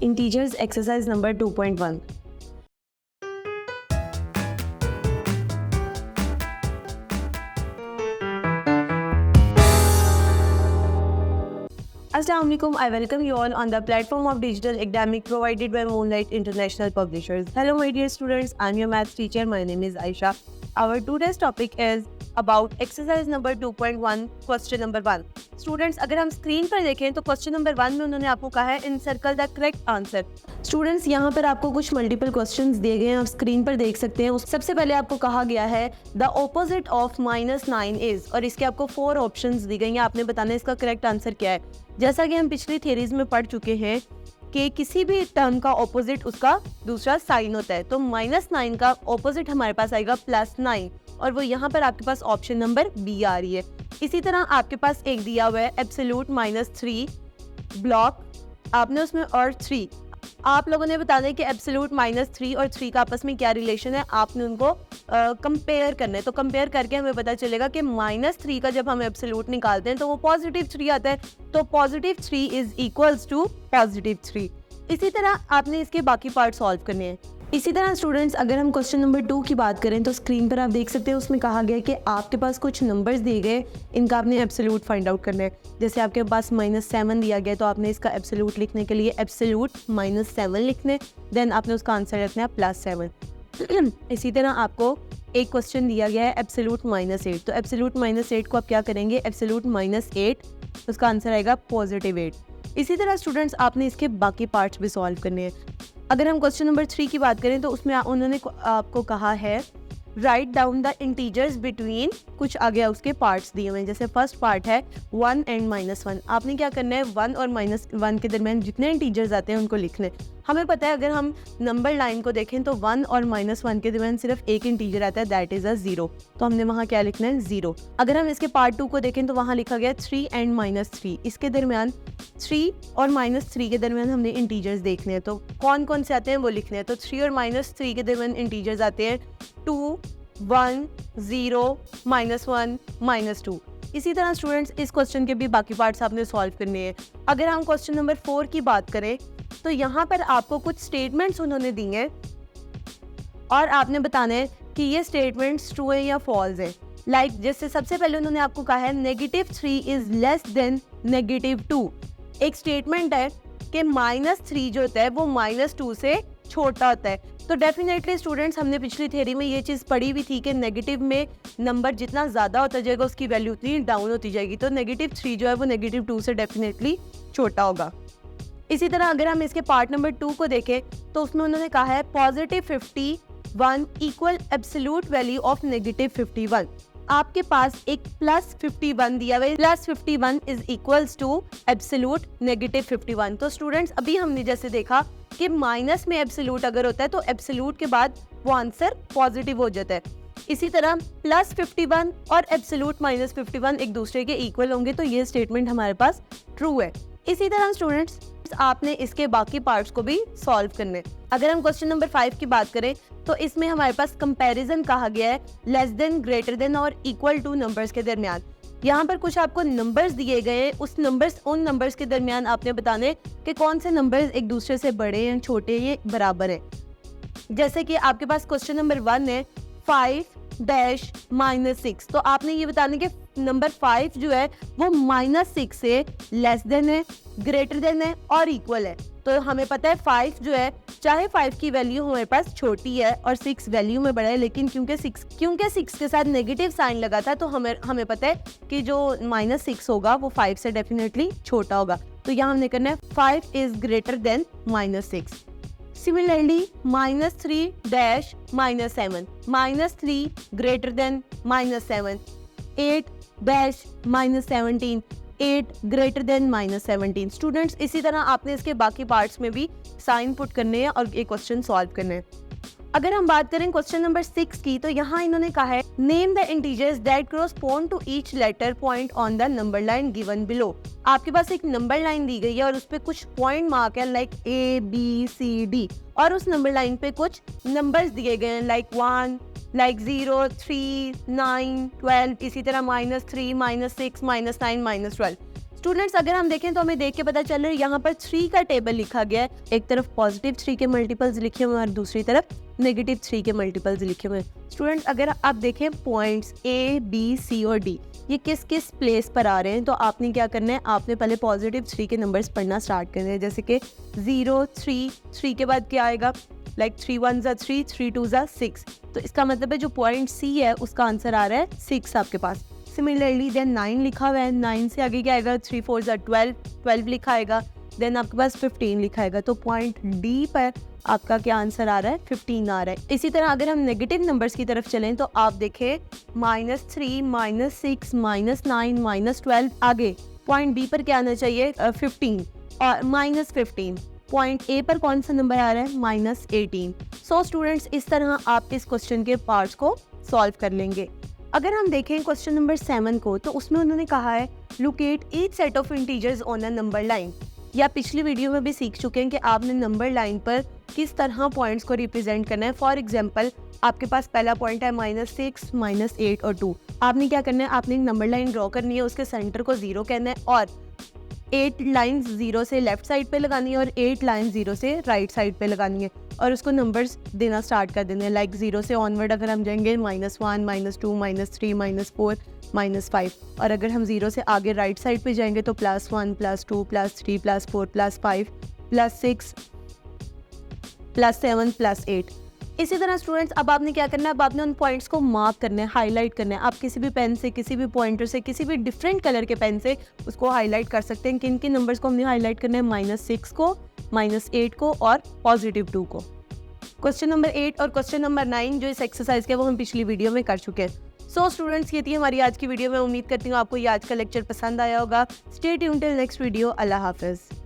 Integers exercise number 2.1. Assalamualaikum. I welcome you all on the platform of digital academic provided by Moonlight International Publishers. Hello my dear students, I'm your maths teacher. My name is Aisha. Our today's topic is about exercise number 2.1 question number 1. Students अगर हम screen पर देखें तो question number 1 में उन्होंने आपको कहा है encircle the correct answer. Students यहाँ पर आपको कुछ मल्टीपल क्वेश्चंस दिए गए हैं, आप स्क्रीन पर देख सकते हैं. सबसे पहले आपको कहा गया है द ऑपोजिट ऑफ -9 इज, और इसके आपको 4 ऑप्शंस दी गई हैं. आपने बताना है इसका करेक्ट आंसर क्या है. जैसा कि हम पिछली थ्योरीज में पढ़ चुके हैं कि किसी भी टर्म का ऑपोजिट उसका दूसरा साइन होता है, तो -9 का ऑपोजिट हमारे पास आएगा +9, और वो यहाँ पर आपके पास ऑप्शन नंबर बी आ रही है. इसी तरह आपके पास एक दिया हुआ है एब्सोल्यूट -3 ब्लॉक, आपने उसमें और 3. आप लोगों ने बताना है कि एब्सोल्यूट -3 और 3 का आपस में क्या रिलेशन है, आपने उनको कंपेयर करना है. तो कंपेयर करके हमें पता चलेगा कि -3 का जब हम एब्सोल्यूट निकालते हैं तो वो +3 आता है, तो +3 इज इक्वल्स टू +3. इसी तरह आपने इसके बाकी पार्ट सॉल्व करने हैं. इसी तरह स्टूडेंट्स अगर हम क्वेश्चन नंबर 2 की बात करें तो स्क्रीन पर आप देख सकते हैं उसमें कहा गया है कि आपके पास कुछ नंबर्स दिए गए, इनका आपने एब्सोल्यूट फाइंड आउट करना है. जैसे आपके पास -7 दिया गया तो आपने इसका एब्सोल्यूट लिखने के लिए एब्सोल्यूट -7 लिखने, देन आपने उसका आंसर रखना है +7. इसी तरह आपको एक क्वेश्चन दिया गया है एब्सोल्यूट -8, तो एब्सोल्यूट -8 को आप क्या करेंगे, एब्सोल्यूट -8 उसका आंसर आएगा +8. इसी तरह स्टूडेंट्स आपने इसके बाकी पार्ट्स भी सॉल्व करने हैं. अगर हम क्वेश्चन नंबर 3 की बात करें तो उसमें उन्होंने आपको कहा है write down the integers between, कुछ आगे उसके पार्ट्स दिए हुए हैं. जैसे फर्स्ट पार्ट है 1 एंड -1. आपने क्या करना है, 1 और -1 के दरमियान जितने इंटीजर्स आते हैं उनको लिखने. हमें पता है अगर हम नंबर लाइन को देखें तो 1 और -1 के दरमियान सिर्फ एक इंटीजर आता है, दैट इज़ अ 0, तो हमने वहाँ क्या लिखना है 0. अगर हम इसके पार्ट 2 को देखें तो वहाँ लिखा गया 3 एंड -3. इसके दरमियान 3 और -3 के दरमियान हमने इंटीजर्स देखने हैं, तो कौन कौन से आते हैं वो लिखने हैं. तो 3 और -3 के दरमियान इंटीजर्स आते हैं 2, 1, 0, -1, -2. इसी तरह स्टूडेंट्स इस क्वेश्चन के भी बाकी पार्ट्स आपने सॉल्व करने हैं. अगर हम क्वेश्चन नंबर 4 की बात करें तो यहाँ पर आपको कुछ स्टेटमेंट्स उन्होंने दी हैं और आपने बताना है कि ये स्टेटमेंट्स ट्रू है या फॉल्स है. लाइक जैसे सबसे पहले उन्होंने आपको कहा है -3 इज लेस देन -2. एक स्टेटमेंट है कि -3 जो होता है वो -2 से छोटा होता है. तो डेफिनेटली स्टूडेंट्स हमने पिछली थ्योरी में ये चीज़ पढ़ी भी थी कि नेगेटिव में नंबर जितना ज़्यादा होता जाएगा उसकी वैल्यू उतनी डाउन होती जाएगी, तो -3 जो है वो -2 से डेफिनेटली छोटा होगा. इसी तरह अगर हम इसके पार्ट नंबर 2 को देखें तो उसमें उन्होंने कहा है +51 इक्वल एब्सोल्यूट वैल्यू ऑफ -51. आपके पास एक +51 दिया हुआ है, +51 इज इक्वल्स टू एब्सोल्यूट -51. तो स्टूडेंट्स अभी हमने जैसे देखा कि माइनस में एब्सोल्यूट अगर होता है तो एब्सोल्यूट के बाद वो आंसर पॉजिटिव हो जाता है. इसी तरह +51 और एब्सोल्यूट -51 एक दूसरे के इक्वल होंगे, तो ये स्टेटमेंट हमारे पास ट्रू है. इसी तरह स्टूडेंट्स आपने इसके बाकी पार्ट्स को भी सॉल्व करने. अगर हम क्वेश्चन नंबर 5 की बात करें तो इसमें हमारे पास कंपैरिजन कहा गया है लेस देन, ग्रेटर देन और इक्वल टू नंबर्स के दरमियान. यहाँ पर कुछ आपको नंबर्स दिए गए हैं, उन नंबर्स के दरमियान आपने बताने कि कौन से नंबर्स एक दूसरे से बड़े हैं, छोटे, ये बराबर है. जैसे कि आपके पास क्वेश्चन नंबर 1 है 5-6, तो आपने ये बताना कि नंबर 5 जो है वो -6 से लेस देन है, ग्रेटर देन है और इक्वल है. तो हमें पता है 5 जो है, चाहे 5 की वैल्यू हमारे पास छोटी है और 6 वैल्यू में बड़ा है, लेकिन क्योंकि 6 के साथ नेगेटिव साइन लगा था तो हमें पता है कि जो -6 होगा वो 5 से डेफिनेटली छोटा होगा. तो यहाँ हमने करना है 5 is greater than -6. Similarly, -3 dash -7, -3 greater than -7, 8 dash -17, 8 greater than -17. Students इसी तरह आपने इसके बाकी पार्ट्स में भी साइन पुट करने हैं और ये क्वेश्चन सॉल्व करने हैं. अगर हम बात करें क्वेश्चन नंबर 6 की तो यहाँ इन्होंने कहा है name the integers that correspond to each letter point on the number line given below. आपके पास एक नंबर लाइन दी गई है और उस पर कुछ पॉइंट मार्क है लाइक ABCD, और उस नंबर लाइन पे कुछ नंबर्स दिए गए हैं लाइक 1, लाइक 0, 3, 9, 12, इसी तरह -3, -6, -9, -12. स्टूडेंट्स अगर हम देखें तो हमें देख के पता चल रहा है यहाँ पर 3 का टेबल लिखा गया है। एक तरफ पॉजिटिव 3 के मल्टीपल्स लिखे हुए हैं और दूसरी तरफ नेगेटिव 3 के मल्टीपल्स लिखे हुए हैं। स्टूडेंट्स अगर आप देखें पॉइंट्स A, B, C और D ये किस किस प्लेस पर आ रहे हैं, तो आपने क्या करना है, आपने पहले पॉजिटिव 3 के नंबर्स पढ़ना स्टार्ट करने हैं। जैसे कि 0, 3 के बाद क्या आएगा, लाइक 3 1 3, 3 2 6। तो इसका मतलब है जो पॉइंट C है उसका आंसर आ रहा है 6 आपके पास। सिमिलरली देन 9 लिखा हुआ है, 9 से आगे क्या आएगा, 3 4 12, 12 लिखा आएगा। देन आपके पास 15 लिखा आएगा। तो पॉइंट D पर आपका क्या आंसर आ रहा है, 15 आ रहा है। इसी तरह अगर हम नेगेटिव नंबर्स की तरफ चलें तो आप देखें -3, -6, -9, -12 आगे पॉइंट B पर क्या आना चाहिए, 15 और -15। पॉइंट A पर कौन सा नंबर आ रहा है, -18। सो स्टूडेंट्स इस तरह आप इस क्वेश्चन के पार्ट्स को सॉल्व कर लेंगे। अगर हम देखें क्वेश्चन नंबर 7 को, तो उसमें उन्होंने कहा है locate each set of integers on a number line. या पिछली वीडियो में भी सीख चुके हैं कि आपने नंबर लाइन पर किस तरह पॉइंट्स को रिप्रेजेंट करना है। फॉर एग्जांपल आपके पास पहला पॉइंट है -6, -8 और 2। आपने क्या करना है, आपने एक नंबर लाइन ड्रॉ करनी है, उसके सेंटर को 0 कहना है और 8 लाइंस 0 से लेफ्ट साइड पे लगानी है और 8 लाइंस 0 से राइट साइड पे लगानी है और उसको नंबर्स देना स्टार्ट कर देने हैं। लाइक 0 से ऑनवर्ड अगर हम जाएंगे -1, -2, -3, -4, -5 और अगर हम 0 से आगे राइट साइड पे जाएंगे तो +1, +2, +3, +4, +5, +6, +7, +8। इसी तरह स्टूडेंट्स अब आपने क्या करना है, अब आपने उन पॉइंट्स को मार्क करना है, हाईलाइट करना है। आप किसी भी पेन से, किसी भी पॉइंटर से, किसी भी डिफरेंट कलर के पेन से उसको हाईलाइट कर सकते हैं। किन किन नंबर्स को हमने हाईलाइट करना है, -6 को, -8 को और +2 को। क्वेश्चन नंबर 8 और क्वेश्चन नंबर 9 जो इस एक्सरसाइज के वो हम पिछली वीडियो में कर चुके हैं। सो स्टूडेंट्स ये थी हमारी आज की वीडियो। मैं उम्मीद करती हूँ आपको ये आज का लेक्चर पसंद आया होगा। Stay tuned till next video. अल्लाह हाफिज़।